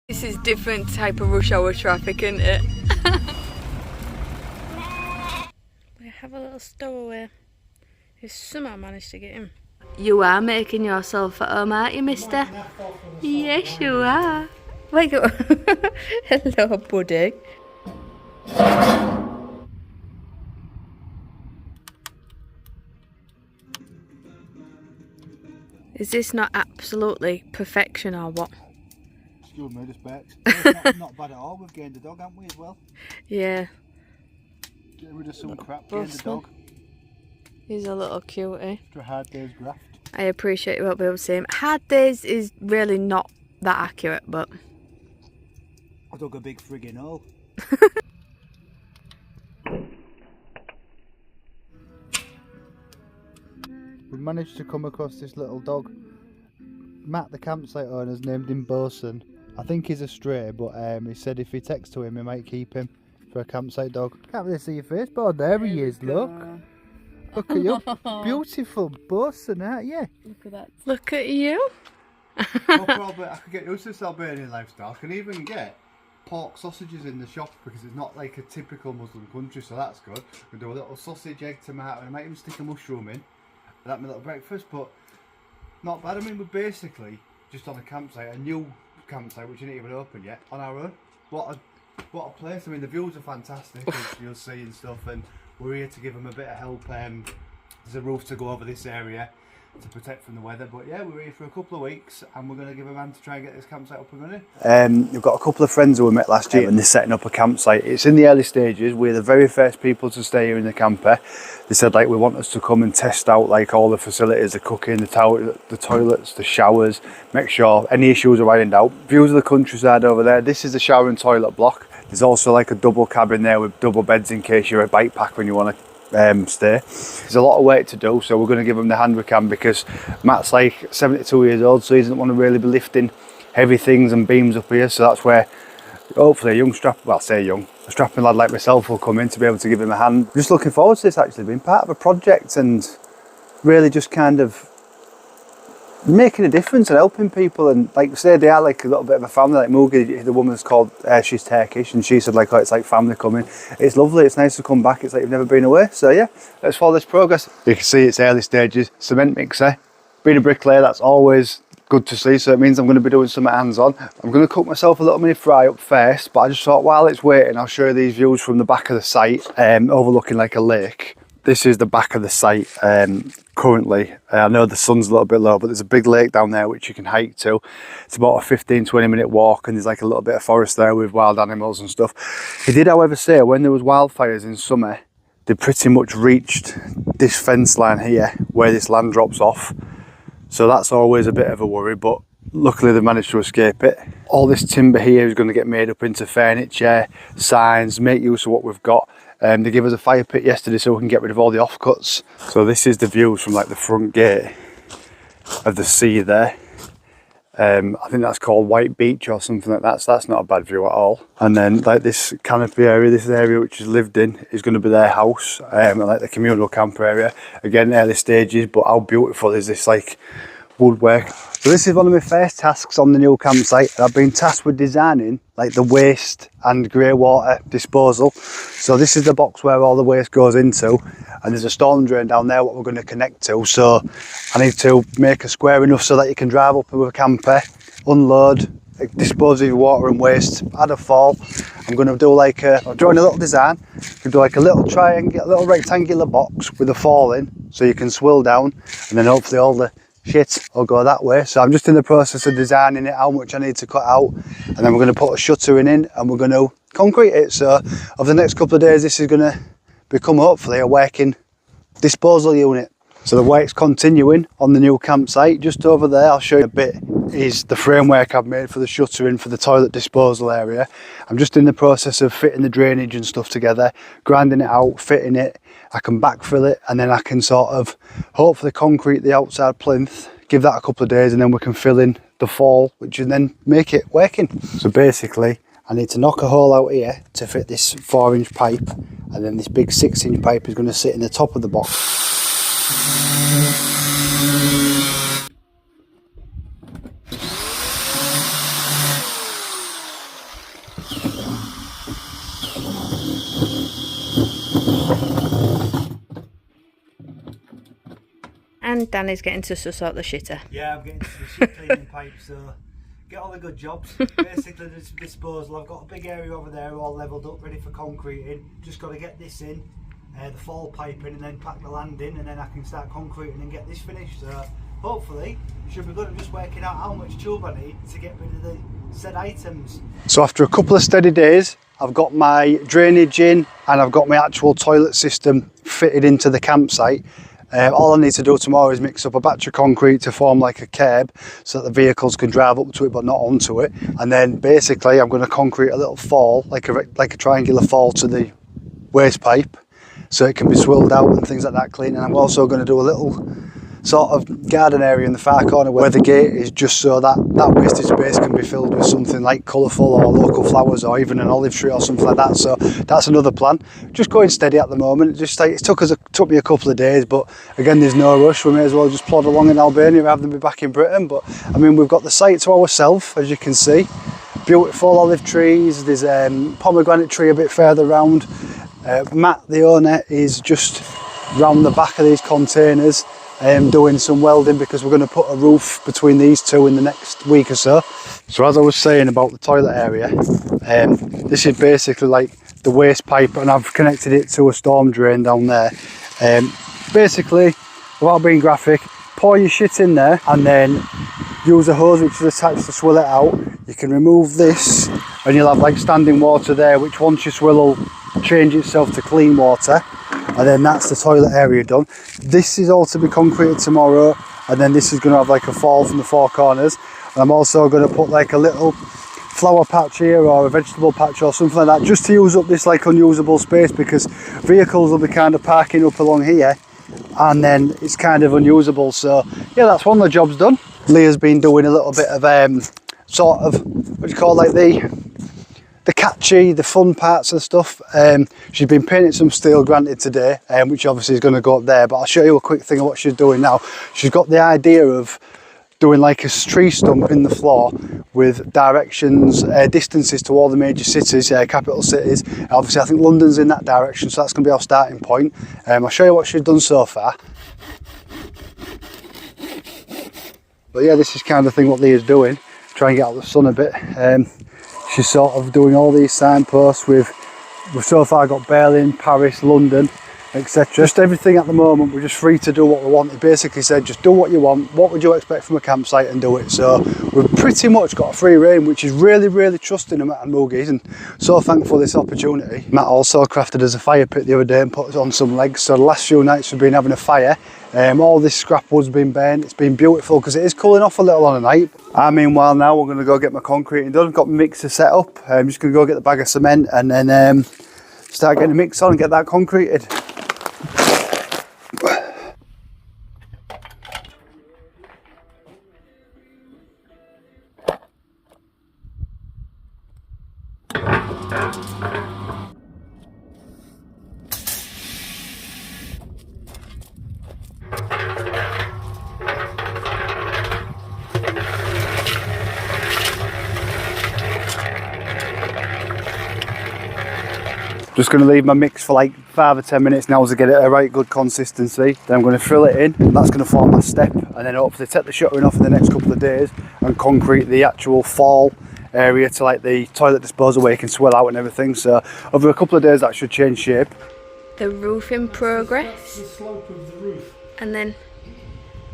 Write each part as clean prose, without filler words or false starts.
This is different type of rush hour traffic, isn't it? We have a little stowaway who somehow managed to get him. You are making yourself at home, aren't you, mister? Yes, you are. Wake up. Hello, buddy. Is this not absolutely perfection or what? Still made us back. It's not bad at all. We've gained a dog, haven't we, as well? Yeah. Getting rid of some crap, gained a dog. He's a little cutie. After a hard day's graft. I appreciate you won't be able to see him. Hard days is really not that accurate, but... I dug a big friggin' hole. We managed to come across this little dog. Matt, the campsite owner's named him Bosun. I think he's a stray, but he said if he texts to him, he might keep him for a campsite dog. Can't really see your face, but there he is, look. Look at you. Beautiful Bosun, aren't you? Look at that. Look at you. No problem. I could get used to this Albanian lifestyle. I can even get pork sausages in the shop because it's not like a typical Muslim country, so that's good. We do a little sausage, egg, tomato, and I might even stick a mushroom in. That's my little breakfast, but not bad. I mean, we're basically just on a campsite, a new campsite which isn't even open yet, on our own. What a place. I mean, the views are fantastic, as you'll see and stuff, and we're here to give them a bit of help. There's a roof to go over this area to protect from the weather, but yeah, we're here for a couple of weeks and we're going to give a man to try and get this campsite up and running. We've got a couple of friends who we met last year and they're setting up a campsite. It's in the early stages. We're the very first people to stay here in the camper. They said like we want us to come and test out like all the facilities, the cooking, the toilets, the showers, make sure any issues are ironed out. Views of the countryside over there. This is the shower and toilet block. There's also like a double cabin there with double beds in case you're a bike pack when you want to stay. There's a lot of work to do, so we're going to give him the hand we can because Matt's like 72 years old, so he doesn't want to really be lifting heavy things and beams up here, so that's where hopefully a young a strapping lad like myself will come in to be able to give him a hand. I'm just looking forward to this actually, being part of a project and really just kind of making a difference and helping people. And like say they are like a little bit of a family. Like Mugi, the woman's called she's Turkish, and she said like, oh, it's like family coming. It's lovely, it's nice to come back, it's like you've never been away. So yeah, let's follow this progress. You can see it's early stages. Cement mixer, being a bricklayer, that's always good to see, so it means I'm going to be doing some hands-on. I'm going to cook myself a little mini fry up first, but I just thought while it's waiting I'll show you these views from the back of the site, overlooking like a lake. This is the back of the site currently. I know the sun's a little bit low, but there's a big lake down there which you can hike to. It's about a 15-20 minute walk, and there's like a little bit of forest there with wild animals and stuff. He did however say when there was wildfires in summer, they pretty much reached this fence line here where this land drops off. So that's always a bit of a worry, but luckily they managed to escape it. All this timber here is going to get made up into furniture, signs, make use of what we've got. They gave us a fire pit yesterday so we can get rid of all the offcuts. So this is the views from like the front gate of the sea there. I think that's called White Beach or something like that, so that's not a bad view at all. And then like this canopy area, this area which is lived in, is going to be their house, and like the communal camper area. Again, early stages, but how beautiful is this like woodwork. So this is one of my first tasks on the new campsite. I've been tasked with designing like the waste and grey water disposal. So this is the box where all the waste goes into, and there's a storm drain down there what we're going to connect to. So I need to make a square enough so that you can drive up with a camper, unload, dispose of your water and waste, add a fall. I'm going to do like I'm drawing a little design. I'm going to do like a little triangle, a little rectangular box with a fall in so you can swill down, and then hopefully all the shit will go that way. So I'm just in the process of designing it, how much I need to cut out, and then we're going to put a shuttering in and we're going to concrete it. So over the next couple of days this is going to become hopefully a working disposal unit. So the work's continuing on the new campsite. Just over there, I'll show you a bit, is the framework I've made for the shuttering for the toilet disposal area. I'm just in the process of fitting the drainage and stuff together, grinding it out, fitting it. I can backfill it, and then I can sort of hopefully concrete the outside plinth, give that a couple of days, and then we can fill in the fall, which will then make it working. So basically I need to knock a hole out here to fit this 4-inch pipe, and then this big 6-inch pipe is going to sit in the top of the box. And Danny's getting to suss out the shitter. Yeah, I'm getting to the shit cleaning pipe, so get all the good jobs. Basically, the disposal. I've got a big area over there all levelled up, ready for concreting. Just got to get this in, the fall pipe in, and then pack the land in, and then I can start concreting and get this finished. So hopefully, should be good. I'm just working out how much tube I need to get rid of the said items. So after a couple of steady days, I've got my drainage in and I've got my actual toilet system fitted into the campsite. All I need to do tomorrow is mix up a batch of concrete to form like a curb so that the vehicles can drive up to it but not onto it. And then basically I'm going to concrete a little fall, like a triangular fall to the waste pipe so it can be swilled out and things like that clean. And I'm also going to do a little sort of garden area in the far corner where the gate is, just so that wasted space can be filled with something like colourful or local flowers or even an olive tree or something like that. So that's another plan. Just going steady at the moment. Just like it took me a couple of days, but again there's no rush. We may as well just plod along in Albania rather than be back in Britain. But I mean, we've got the site to ourselves, as you can see. Beautiful olive trees. There's a pomegranate tree a bit further round. Matt, the owner, is just round the back of these containers doing some welding because we're going to put a roof between these two in the next week or so. So as I was saying about the toilet area, this is basically like the waste pipe, and I've connected it to a storm drain down there. Basically, without being graphic, pour your shit in there and then use a hose which is attached to swill it out. You can remove this and you'll have like standing water there, which once you swill will change itself to clean water. And then that's the toilet area done. This is all to be concreted tomorrow, and then this is going to have like a fall from the four corners. And I'm also going to put like a little flower patch here or a vegetable patch or something like that, just to use up this like unusable space, because vehicles will be kind of parking up along here and then it's kind of unusable. So yeah, that's one of the jobs done. Leah's been doing a little bit of sort of, what do you call, like the catchy, the fun parts of stuff. She's been painting some steel granite today, which obviously is going to go up there, but I'll show you a quick thing of what she's doing now. She's got the idea of doing like a tree stump in the floor with directions, distances to all the major cities, capital cities. Obviously I think London's in that direction, so that's going to be our starting point. I'll show you what she's done so far. But yeah, this is kind of thing what Leah's doing, try and get out of the sun a bit. She's sort of doing all these signposts we've so far got Berlin, Paris, London, etc. Just everything at the moment, we're just free to do what we want. He basically said, just do what you want, what would you expect from a campsite, and do it. So we've pretty much got a free rein, which is really, really trusting of Matt and Moogies, and so thankful for this opportunity. Matt also crafted us a fire pit the other day and put us on some legs. So the last few nights we've been having a fire. All this scrap wood's been burnt. It's been beautiful because it is cooling off a little on a night. Meanwhile now we're going to go get my concreting done. I've got my mixer set up. I'm just going to go get the bag of cement and then start getting the mix on and get that concreted. Just going to leave my mix for like 5 or 10 minutes now to get it a right good consistency. Then I'm going to fill it in, and that's going to form my step, and then hopefully take the shuttering off in the next couple of days and concrete the actual fall area to like the toilet disposal where you can swill out and everything. So over a couple of days that should change shape. The roof in progress. That's the slope of the roof. And then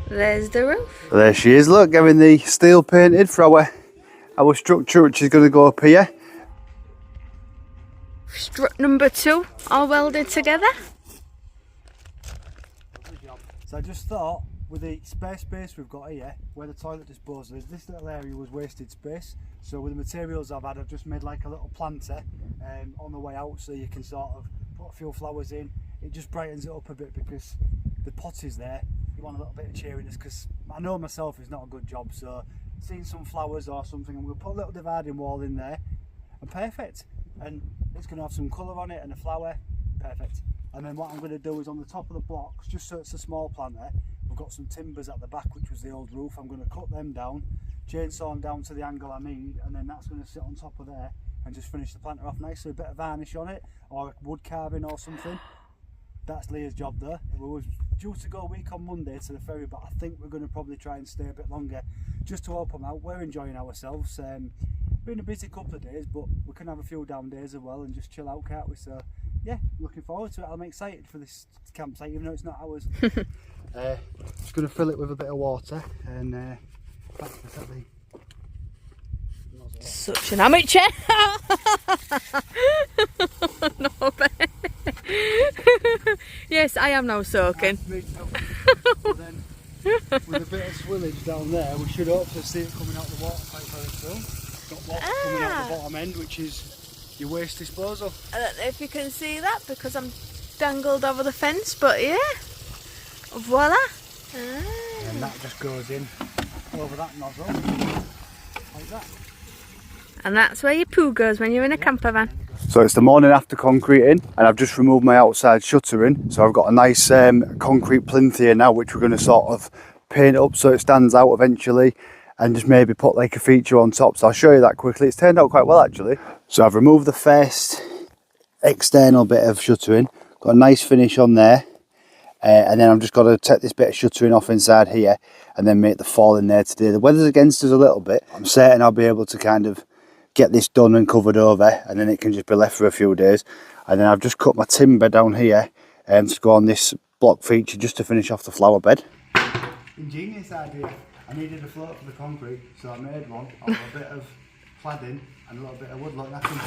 there's the roof. There she is, look, having the steel painted for our structure, which is going to go up here. Strut number 2 all welded together. So I just thought, with the spare space we've got here, where the toilet disposal is, this little area was wasted space. So with the materials I've had, I've just made like a little planter on the way out, so you can sort of put a few flowers in. It just brightens it up a bit because the pot is there. You want a little bit of cheeriness, because I know myself it's not a good job. So seeing some flowers or something, I'm going to put a little dividing wall in there, and perfect. And it's going to have some colour on it and a flower, perfect. And then what I'm going to do is on the top of the blocks, just so it's a small planter, we've got some timbers at the back, which was the old roof. I'm going to cut them down, chainsaw them down to the angle I need, and then that's going to sit on top of there and just finish the planter off nicely. A bit of varnish on it, or wood carving or something. that's Leah's job there. We were due to go a week on Monday to the ferry, but I think we're going to probably try and stay a bit longer just to help them out. We're enjoying ourselves. Been a busy couple of days, but we can have a few down days as well and just chill out, can't we? So yeah, looking forward to it. I'm excited for this campsite, even though it's not ours. Just going to fill it with a bit of water and back to the Such an amateur. No, yes, I am now soaking. Then, with a bit of swillage down there, we should hopefully see it coming out the water pipe very soon. Got water coming out the bottom end, which is your waste disposal. I don't know if you can see that because I'm dangled over the fence, but yeah, voila. And that just goes in over that nozzle, like that. And that's where your poo goes when you're in a camper van. So it's the morning after concreting, and I've just removed my outside shuttering. So I've got a nice concrete plinth here now, which we're going to sort of paint up so it stands out eventually, and just maybe put like a feature on top. So I'll show you that quickly. It's turned out quite well actually. So I've removed the first external bit of shuttering, got a nice finish on there, and then I'm just got to take this bit of shuttering off inside here and then make the fall in there today. The weather's against us a little bit. I'm certain I'll be able to kind of get this done and covered over, and then it can just be left for a few days. And then I've just cut my timber down here to go on this block feature just to finish off the flower bed. Ingenious idea. I needed a float for the concrete, so I made one out of a bit of cladding and a little bit of wood, and I can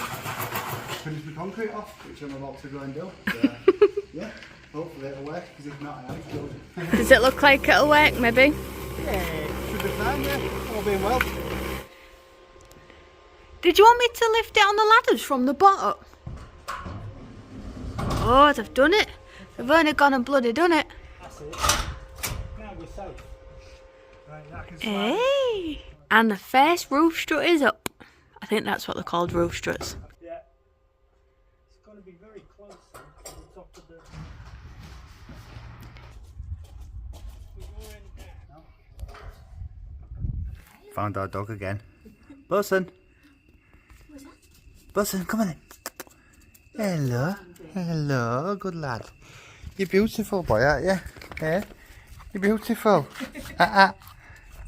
finish the concrete off, which I'm about to go and do. So, yeah, hopefully it'll work, because if not, I am good. Does it look like it'll work, maybe? Yeah, should be fine, yeah, all being well. Did you want me to lift it on the ladders from the bottom? Oh, they've done it. They've only gone and bloody done it. That's it. Now we're safe. Right, that can slide. Hey! And the first roof strut is up. I think that's what they're called, roof struts. Yeah. It's going to be very close to the top of the... Found our dog again. Bosun. Bosun, come on in. Hello. Hello, good lad. You're beautiful boy, aren't you? Yeah? You're beautiful.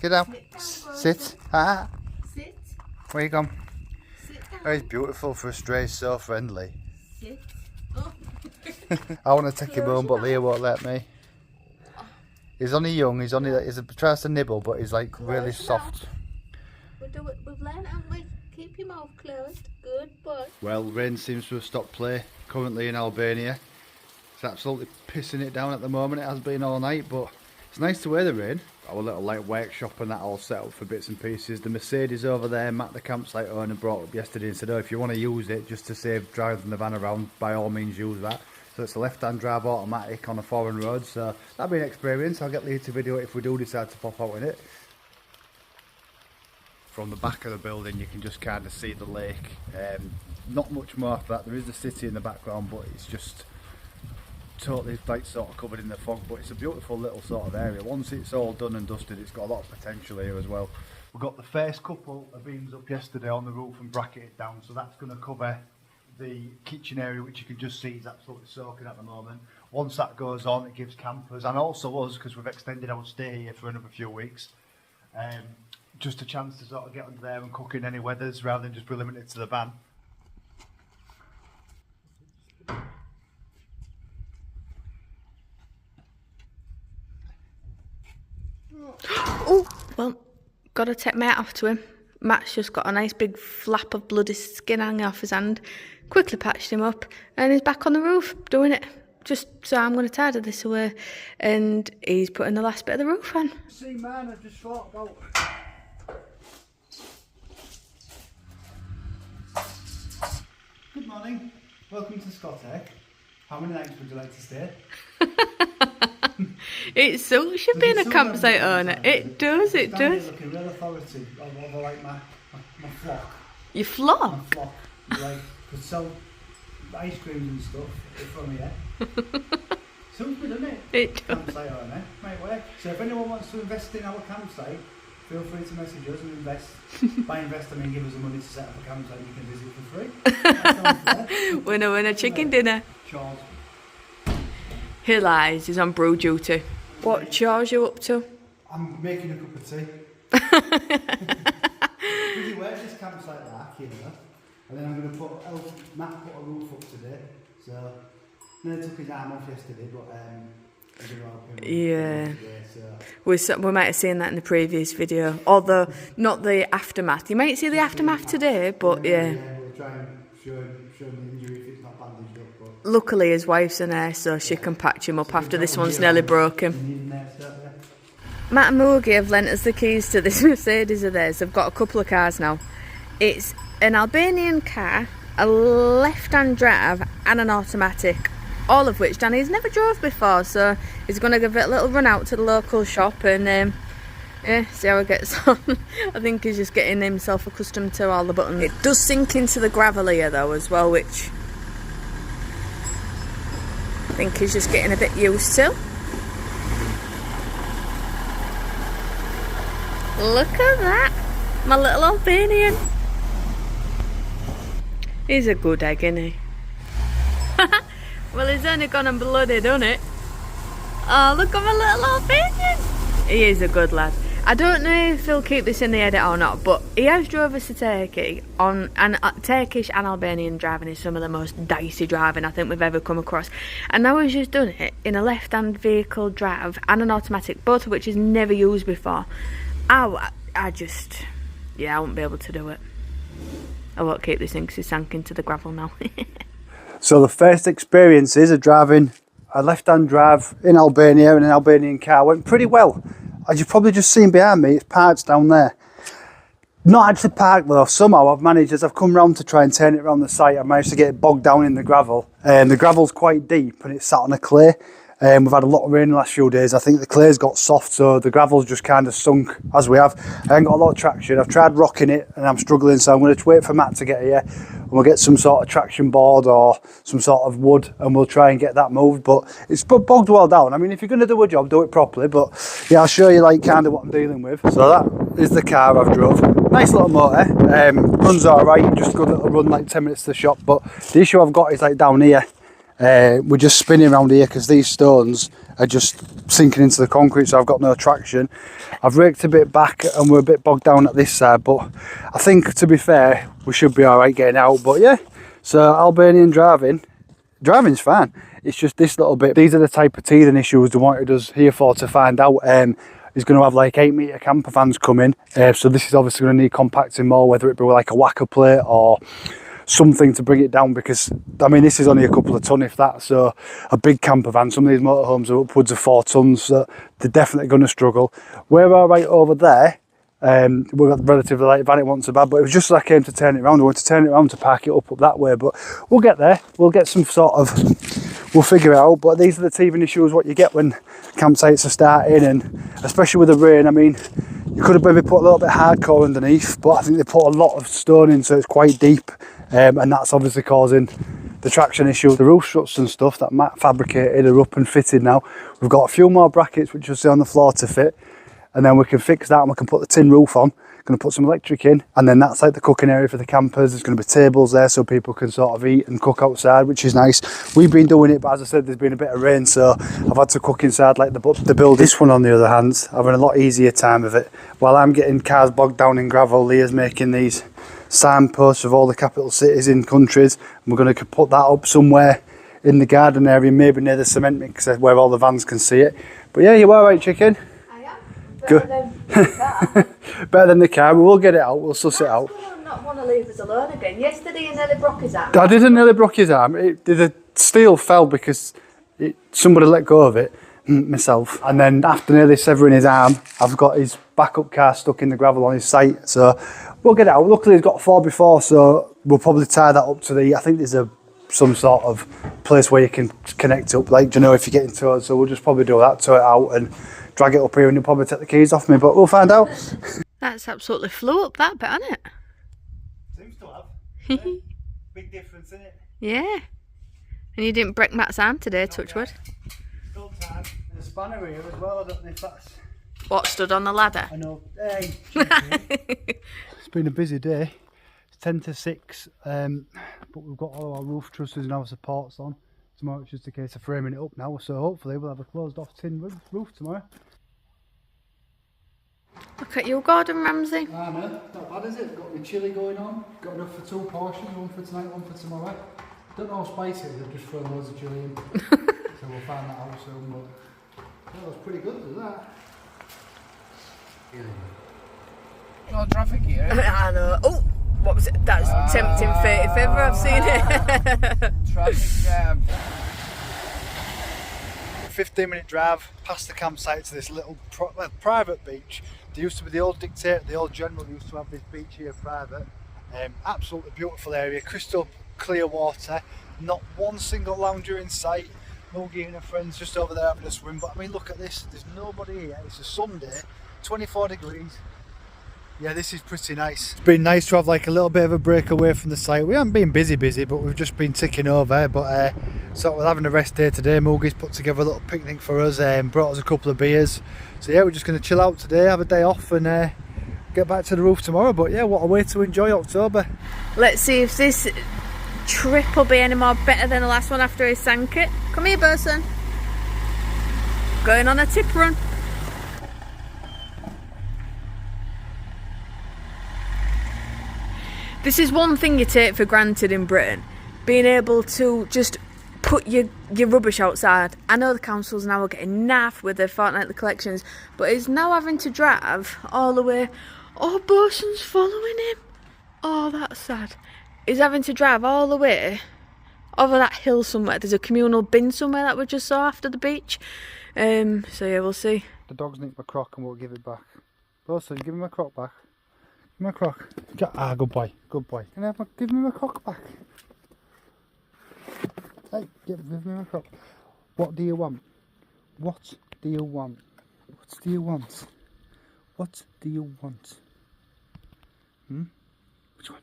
Get down. Sit. Sit. Where you gone? Sit down. Oh, he's beautiful for a stray, so friendly. Sit. Oh. I want to take him home, but Leah won't let me. He's only young, he's tries to nibble, but he's like really soft. We've learned, haven't we? Keep your mouth closed. Good boy. Well, rain seems to have stopped play currently in Albania. It's absolutely pissing it down at the moment. It has been all night, but it's nice to wear the rain. Our little like workshop and that all set up for bits and pieces. The Mercedes over there, Matt the campsite owner brought up yesterday and said, oh, if you want to use it just to save driving the van around, by all means use that. So it's a left-hand drive automatic on a foreign road, so that'll be an experience. I'll get Leah to video it if we do decide to pop out in it. From the back of the building you can just kind of see the lake. Not much more after that. There is the city in the background, but it's just totally like sort of covered in the fog, but it's a beautiful little sort of area. Once it's all done and dusted, it's got a lot of potential here as well. We got the first couple of beams up yesterday on the roof and bracketed down, so that's going to cover the kitchen area, which you can just see is absolutely soaking at the moment. Once that goes on, it gives campers and also us, because we've extended our stay here for another few weeks, just a chance to sort of get under there and cook in any weathers rather than just be limited to the van. Oh, well, gotta take my hat off to him. Matt's just got a nice big flap of bloody skin hanging off his hand. Quickly patched him up and he's back on the roof doing it. Just so I'm going to tidy this away, and he's putting the last bit of the roof on. See, man, I just thought about... Good morning. Welcome to Scotland. How many nights would you like to stay? It suits you being a campsite owner. It does, it does. Like a real authority over like my flock. Your flock? My flock. Like, could sell ice creams and stuff from here. Suits me, doesn't it? It does. Campsite owner. Might work. So if anyone wants to invest in our campsite, feel free to message us and invest. By invest, I mean give us the money to set up a campsite you can visit for free. That sounds fair. Winner, winner, chicken dinner. Charles. He lies, he's on brew duty. What chores you up to? I'm making a cup of tea. Busy work this campsite like, you know. And then I'm going to Matt put a roof up today. So, nearly took his arm off yesterday, but I'm going to help him. Yeah. Today, so. We might have seen that in the previous video. Although, not the aftermath. You might see the aftermath today, but yeah. We'll try and show him the injury if it's not bandaged up. But Luckily his wife's a nurse, so she can patch him up after this one's nearly broken. Matt and Moogie have lent us the keys to this Mercedes of theirs. They've got a couple of cars now. It's an Albanian car, a left-hand drive and an automatic. All of which Danny's never drove before, so he's going to give it a little run out to the local shop and yeah, see how it gets on. I think he's just getting himself accustomed to all the buttons. It does sink into the gravel here though as well, which I think he's just getting a bit used to. Look at that, my little Albanian. He's a good egg, isn't he? Well, he's only gone and bloody done it. Oh, look at my little Albanian. He is a good lad. I don't know if he'll keep this in the edit or not, but he has drove us to Turkey on, and Turkish and Albanian driving is some of the most dicey driving I think we've ever come across. And now he's just done it in a left-hand vehicle drive and an automatic, both of which he's never used before. I just, yeah, I won't be able to do it. I won't keep this in because he's sank into the gravel now. So the first experiences of driving a left-hand drive in Albania in an Albanian car went pretty well. As you've probably just seen behind me, it's parked down there. Not actually parked though, somehow I've managed, as I've come round to try and turn it around the site, I've managed to get it bogged down in the gravel. The gravel's quite deep and it's sat on a clay. We've had a lot of rain the last few days. I think the clay's got soft, so the gravel's just kind of sunk as we have. I ain't got a lot of traction. I've tried rocking it and I'm struggling, so I'm going to wait for Matt to get here and we'll get some sort of traction board or some sort of wood and we'll try and get that moved. But it's bogged well down. I mean, if you're going to do a job, do it properly. But yeah, I'll show you like kind of what I'm dealing with. So that is the car I've drove. Nice little motor. Runs alright, just a good little run, like 10 minutes to the shop. But the issue I've got is like down here. We're just spinning around here because these stones are just sinking into the concrete, so I've got no traction. I've raked a bit back and we're a bit bogged down at this side, but I think, to be fair, we should be alright getting out. But yeah, so Albanian driving's fine. It's just this little bit. These are the type of teething issues they wanted us here for to find out. He's going to have like 8-metre camper vans coming, so this is obviously going to need compacting more, whether it be like a whacker plate or something to bring it down, because I mean this is only a couple of ton if that, so a big camper van, some of these motorhomes are upwards of 4 tons, so they're definitely going to struggle. We're all right over there. We've got relatively light van, it wasn't so bad, but it was just as I came to turn it around. I wanted to turn it around to park it up that way, but we'll get there. We'll get some sort of, we'll figure it out. But these are the teething issues what you get when campsites are starting, and especially with the rain. I mean, you could have maybe put a little bit hardcore underneath, but I think they put a lot of stone in, so it's quite deep. And that's obviously causing the traction issue. The roof struts and stuff that Matt fabricated are up and fitted now. We've got a few more brackets which you'll see on the floor to fit, and then we can fix that and we can put the tin roof on. Going to put some electric in, and then that's like the cooking area for the campers. There's going to be tables there so people can sort of eat and cook outside, which is nice. We've been doing it, but as I said, there's been a bit of rain, so I've had to cook inside like the build. This one, on the other hand, having a lot easier time of it. While I'm getting cars bogged down in gravel, Leah's making these signposts of all the capital cities in countries, and we're going to put that up somewhere in the garden area, maybe near the cement mixer where all the vans can see it. But yeah, you all right, chicken? I am. Good. Better than the car. We will get it out, we'll suss it out. Not want to leave us alone again. Yesterday you nearly broke his arm. I didn't nearly broke his arm. The steel fell because somebody let go of it, myself. And then after nearly severing his arm, I've got his backup car stuck in the gravel on his site. So we'll get it out. Luckily he's got 4x4, so we'll probably tie that up to I think there's some sort of place where you can connect up, like, you know, if you get into it. So we'll just probably do that, tow it out and drag it up here, and he'll probably take the keys off me, but we'll find out. That's absolutely flew up that bit, hasn't it? Seems to have. Yeah. Big difference, isn't it? Yeah. And you didn't break Matt's arm today, touch wood. Still time. And a spanner here as well, I don't know if that's... What, stood on the ladder? I know. Hey, it's been a busy day. It's 10 to 6, but we've got all our roof trusses and our supports on. Tomorrow it's just a case of framing it up now, so hopefully we'll have a closed off tin roof tomorrow. Look at you, Gordon Ramsay. Ah man, not bad is it? Got my chilli going on, got enough for 2 portions, one for tonight, one for tomorrow. Don't know how spicy it is, I've just thrown loads of chilli in. So we'll find that out soon, but that was pretty good, was that? No traffic here. I know. Oh, what was it? That's tempting fate if ever I've seen it. Traffic jam. 15-minute drive past the campsite to this little private beach. There used to be the old dictator, the old general used to have this beach here private. Absolutely beautiful area, crystal clear water, not one single lounger in sight. Moogie and her friends just over there having a swim, but I mean look at this, there's nobody here. It's a Sunday, 24 degrees. Yeah, this is pretty nice. It's been nice to have like a little bit of a break away from the site. We haven't been busy, but we've just been ticking over. But so we're having a rest day today. Moogie's put together a little picnic for us, brought us a couple of beers. So yeah, we're just going to chill out today, have a day off, and get back to the roof tomorrow. But yeah, what a way to enjoy October. Let's see if this trip will be any more better than the last one after he sank it. Come here, Burson. Going on a tip run. This is one thing you take for granted in Britain, being able to just put your rubbish outside. I know the councils now are getting naff with their fortnightly collections, but he's now having to drive all the way. Oh, Bosun's following him. Oh, that's sad. He's having to drive all the way over that hill somewhere. There's a communal bin somewhere that we just saw after the beach. So yeah, we'll see. The dog's nicked my crock and we'll give it back. Bosun, give me my crock back. My crock. Ah, good boy, good boy. Can I have give me my crock back? Hey, give me my crock. What do you want? What do you want? What do you want? What do you want? Which one?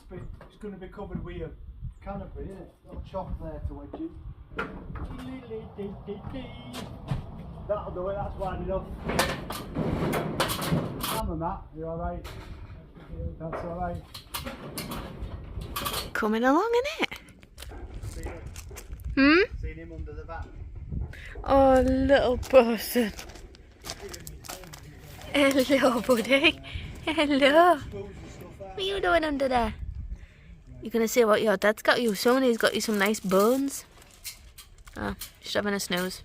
Bit is going to be covered with a canopy, isn't it? Little chalk there to wedge it. That'll do it, that's wide enough. Hammer Matt, you alright? That's alright. Coming along, innit? Seen him under the van. Oh, little person. Hello, buddy. Hello. What are you doing under there? You're going to see what your dad's got you soon. He's got you some nice bones. Oh, just having a snooze.